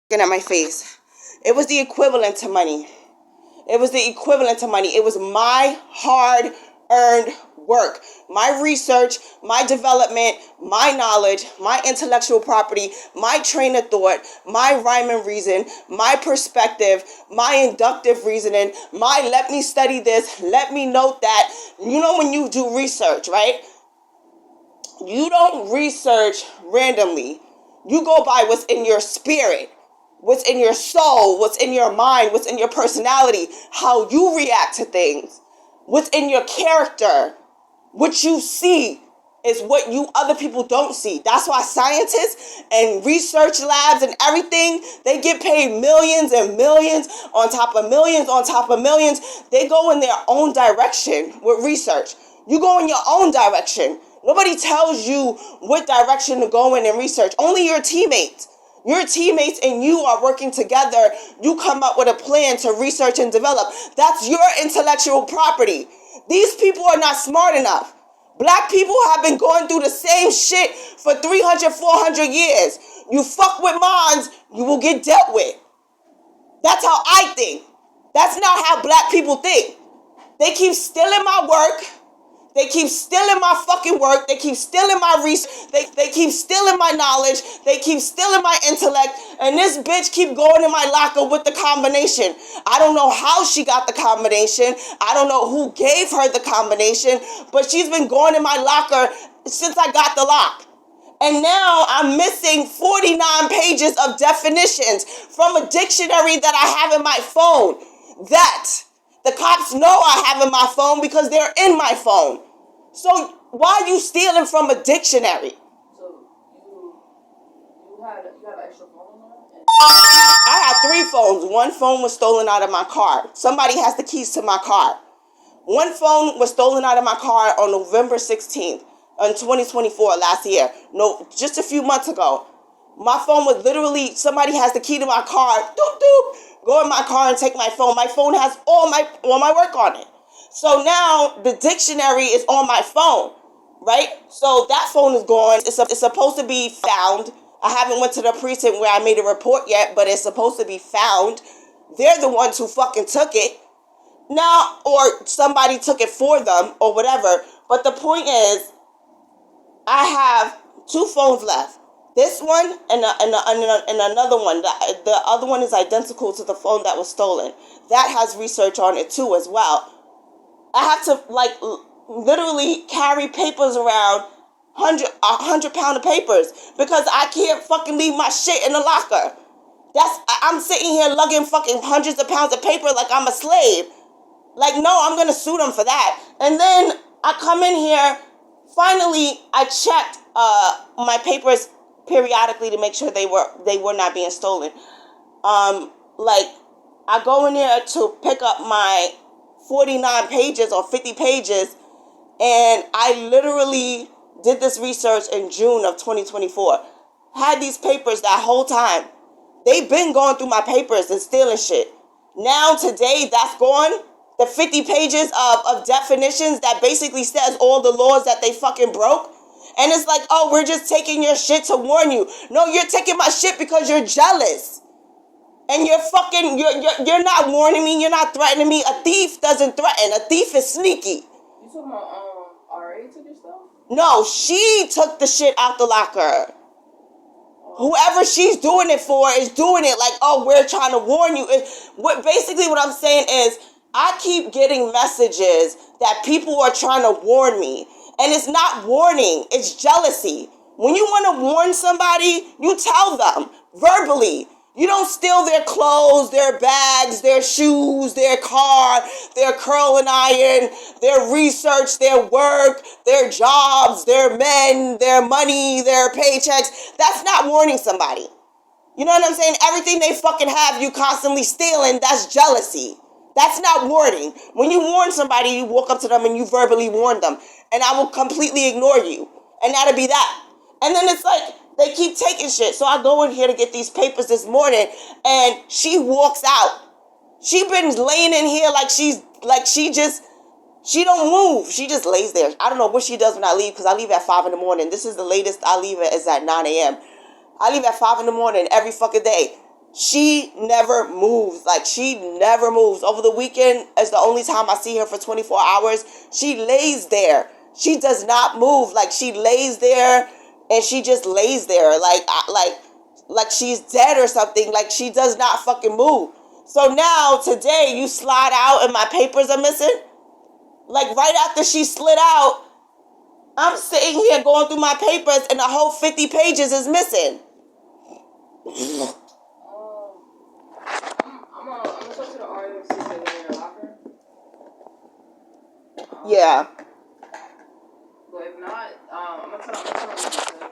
looking at my face. It was the equivalent to money. It was the equivalent to money. It was my hard-earned work, my research, my development, my knowledge, my intellectual property, my train of thought, my rhyme and reason, my perspective, my inductive reasoning, my let me study this, let me note that. You know when you do research, right? You don't research randomly. You go by what's in your spirit, what's in your soul, what's in your mind, what's in your personality, how you react to things, what's in your character. What you see is what you other people don't see. That's why scientists and research labs and everything, they get paid millions and millions on top of millions on top of millions. They go in their own direction with research. You go in your own direction. Nobody tells you what direction to go in research. Only your teammates. Your teammates and you are working together. You come up with a plan to research and develop. That's your intellectual property. These people are not smart enough. Black people have been going through the same shit for 300, 400 years. You fuck with minds, you will get dealt with. That's how I think. That's not how black people think. They keep stealing my work. They keep stealing my fucking work. They keep stealing my research. They keep stealing my knowledge. They keep stealing my intellect. And this bitch keep going in my locker with the combination. I don't know how she got the combination. I don't know who gave her the combination. But she's been going in my locker since I got the lock. And now I'm missing 49 pages of definitions from a dictionary that I have in my phone. That the cops know I have in my phone because they're in my phone. So why are you stealing from a dictionary? So you have an extra phone on? I had 3 phones. One phone was stolen out of my car. Somebody has the keys to my car. One phone was stolen out of my car on November 16th in 2024 last year. No, just a few months ago. My phone was literally, somebody has the key to my car. Doop, doop. Go in my car and take my phone. My phone has all my work on it. So now the dictionary is on my phone, right? So that phone is gone. It's supposed to be found. I haven't went to the precinct where I made a report yet, but it's supposed to be found. They're the ones who fucking took it. Now, or somebody took it for them or whatever. But the point is, I have 2 phones left. This one and another one. The other one is identical to the phone that was stolen. That has research on it too as well. I have to literally carry papers around, 100 pound of papers, because I can't fucking leave my shit in the locker. I'm sitting here lugging fucking hundreds of pounds of paper like I'm a slave. Like, no, I'm gonna sue them for that. And then I come in here. Finally, I checked my papers periodically to make sure they were not being stolen. I go in there to pick up my 49 pages or 50 pages, and I literally did this research in June of 2024. Had these papers that whole time. They've been going through my papers and stealing shit. Now today that's gone. The 50 pages of definitions that basically says all the laws that they fucking broke. And it's like, oh, we're just taking your shit to warn you. No, you're taking my shit because you're jealous. And you're not warning me, you're not threatening me. A thief doesn't threaten. A thief is sneaky. You talking about RA took your stuff? No, she took the shit out the locker. Whoever she's doing it for is doing it like, oh, we're trying to warn you. Basically what I'm saying is, I keep getting messages that people are trying to warn me. And it's not warning, it's jealousy. When you want to warn somebody, you tell them verbally. You don't steal their clothes, their bags, their shoes, their car, their curling iron, their research, their work, their jobs, their men, their money, their paychecks. That's not warning somebody. You know what I'm saying? Everything they fucking have, you constantly stealing, that's jealousy. That's not warning. When you warn somebody, you walk up to them and you verbally warn them. And I will completely ignore you. And that'll be that. And then it's like, they keep taking shit. So I go in here to get these papers this morning, and she walks out. She been laying in here she don't move. She just lays there. I don't know what she does when I leave, because I leave at 5 in the morning. This is the latest I leave is at 9 a.m. I leave at 5 in the morning every fucking day. She never moves. Like, she never moves. Over the weekend is the only time I see her for 24 hours. She lays there. She does not move. Like, she lays there and she just lays there. Like she's dead or something. Like, she does not fucking move. So now, today, you slide out and my papers are missing. Like, right after she slid out, I'm sitting here going through my papers and the whole 50 pages is missing. I'm gonna talk to the artist and see if they're in your locker. Yeah. But if not, I'm gonna tell them.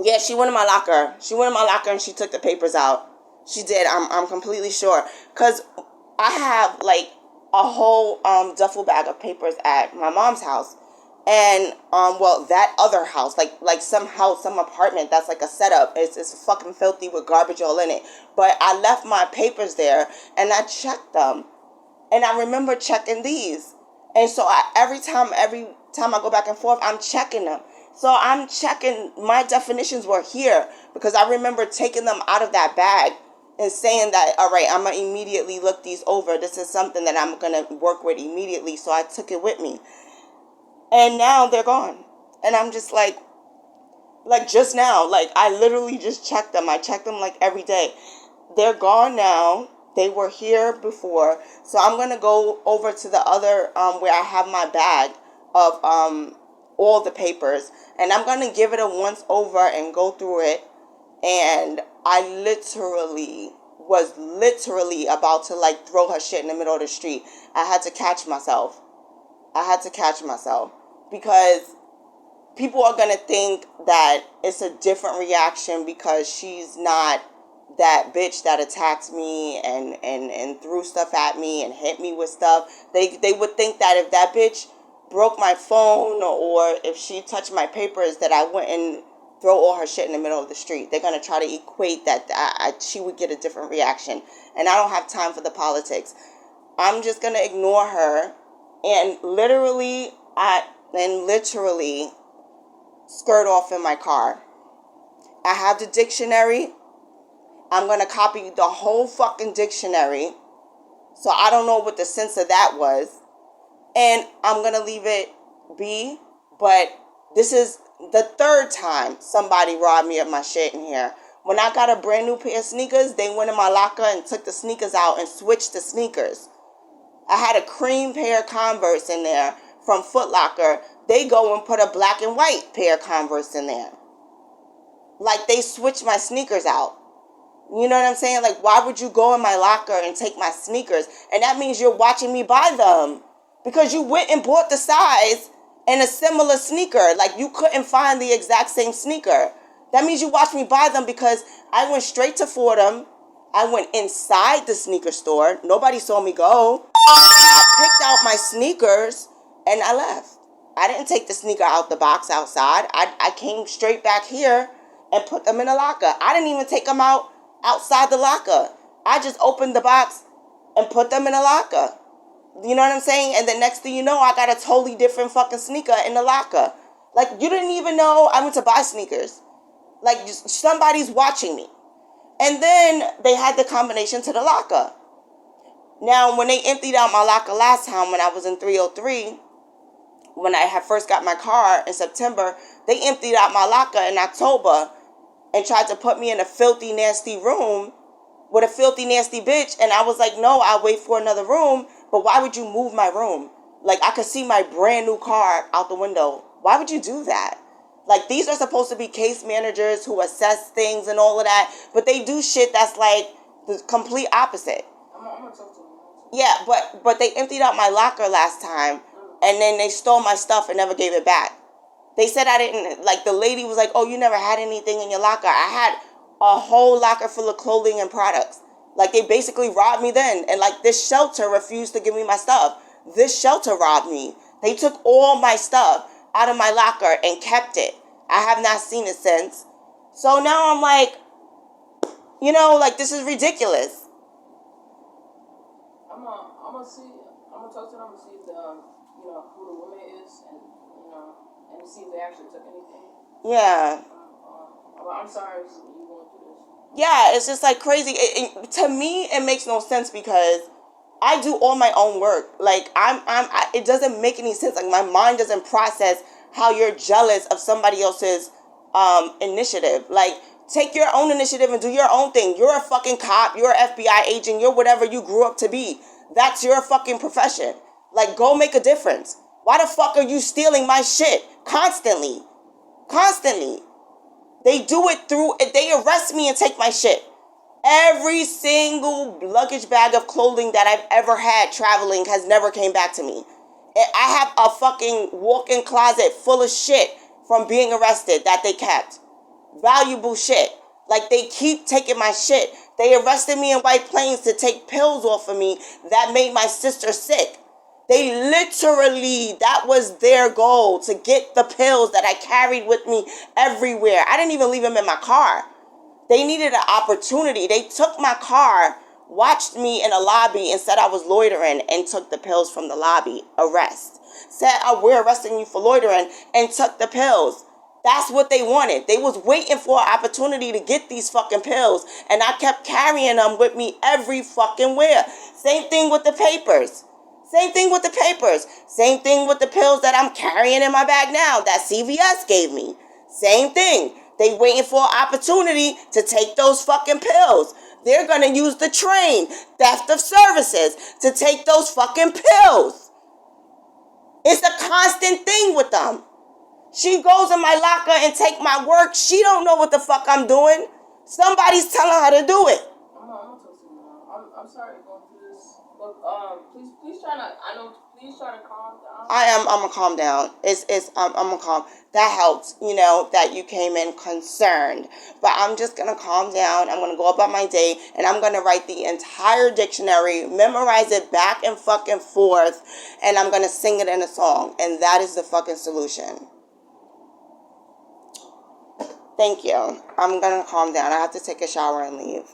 Yeah, she went in my locker. She went in my locker and she took the papers out. She did. I'm completely sure. Cause I have like a whole duffel bag of papers at my mom's house. And well, that other house, like some house, some apartment that's like a setup. It's fucking filthy with garbage all in it. But I left my papers there and I checked them. And I remember checking these. And so every time I go back and forth, I'm checking them. So I'm checking, my definitions were here because I remember taking them out of that bag and saying that, all right, I'm going to immediately look these over. This is something that I'm going to work with immediately. So I took it with me. And now they're gone. And I'm just like just now, like I literally just checked them. I check them like every day. They're gone now. They were here before. So I'm going to go over to the other where I have my bag of all the papers. And I'm going to give it a once over and go through it. And I was literally about to like throw her shit in the middle of the street. I had to catch myself. Because people are going to think that it's a different reaction because she's not that bitch that attacked me and threw stuff at me and hit me with stuff. They would think that if that bitch broke my phone or if she touched my papers that I wouldn't throw all her shit in the middle of the street. They're going to try to equate that she would get a different reaction. And I don't have time for the politics. I'm just going to ignore her and literally skirt off in my car. I have the dictionary. I'm going to copy the whole fucking dictionary. So I don't know what the sense of that was. And I'm going to leave it be. But this is the third time somebody robbed me of my shit in here. When I got a brand new pair of sneakers, they went in my locker and took the sneakers out and switched the sneakers. I had a cream pair of Converse in there from Foot Locker. They go and put a black and white pair of Converse in there. Like, they switched my sneakers out. You know what I'm saying? Like, why would you go in my locker and take my sneakers? And that means you're watching me buy them. Because you went and bought the size and a similar sneaker. Like, you couldn't find the exact same sneaker. That means you watched me buy them because I went straight to Fordham. I went inside the sneaker store. Nobody saw me go. I picked out my sneakers and I left. I didn't take the sneaker out the box outside. I came straight back here and put them in a locker. I didn't even take them out outside the locker. I just opened the box and put them in a locker. You know what I'm saying? And the next thing you know, I got a totally different fucking sneaker in the locker. Like, you didn't even know I went to buy sneakers. Like, somebody's watching me. And then they had the combination to the locker. Now, when they emptied out my locker last time when I was in 303, when I had first got my car in September, they emptied out my locker in October and tried to put me in a filthy, nasty room with a filthy, nasty bitch. And I was like, no, I'll wait for another room. But why would you move my room? Like, I could see my brand new car out the window. Why would you do that? Like, these are supposed to be case managers who assess things and all of that. But they do shit that's like the complete opposite. I'm gonna talk to them. Yeah, but they emptied out my locker last time. And then they stole my stuff and never gave it back. They said I didn't, like, the lady was like, oh, you never had anything in your locker. I had a whole locker full of clothing and products. Like, they basically robbed me then. And, like, this shelter refused to give me my stuff. This shelter robbed me. They took all my stuff out of my locker and kept it. I have not seen it since. So now I'm like, you know, like, this is ridiculous. I'm gonna talk to them and see if who the woman is, and see if they actually took anything. Yeah. I'm sorry you're going through this. Yeah, it's just like crazy. To me, it makes no sense because I do all my own work. Like it doesn't make any sense. Like my mind doesn't process how you're jealous of somebody else's initiative. Like take your own initiative and do your own thing. You're a fucking cop. You're an FBI agent. You're whatever you grew up to be. That's your fucking profession. Like go make a difference. Why the fuck are you stealing my shit constantly? Constantly. They do it through. They arrest me and take my shit. Every single luggage bag of clothing that I've ever had traveling has never came back to me. I have a fucking walk-in closet full of shit from being arrested that they kept. Valuable shit. Like they keep taking my shit. They arrested me in White Plains to take pills off of me that made my sister sick. They literally, that was their goal, to get the pills that I carried with me everywhere. I didn't even leave them in my car. They needed an opportunity. They took my car, watched me in a lobby and said I was loitering and took the pills from the lobby. Arrest. Said, we're arresting you for loitering and took the pills. That's what they wanted. They was waiting for an opportunity to get these fucking pills. And I kept carrying them with me every fucking where. Same thing with the papers. Same thing with the papers. Same thing with the pills that I'm carrying in my bag now that CVS gave me. Same thing. They waiting for an opportunity to take those fucking pills. They're going to use the train, theft of services, to take those fucking pills. It's a constant thing with them. She goes in my locker and take my work. She don't know what the fuck I'm doing. Somebody's telling her to do it. I'm gonna talk to you now. I'm sorry going through this. Look, please try to. Please try to calm down. I'm gonna calm down. I'm gonna calm. That helps, that you came in concerned. But I'm just gonna calm down. I'm gonna go about my day and I'm gonna write the entire dictionary, memorize it back and fucking forth, and I'm gonna sing it in a song. And that is the fucking solution. Thank you. I'm gonna calm down. I have to take a shower and leave.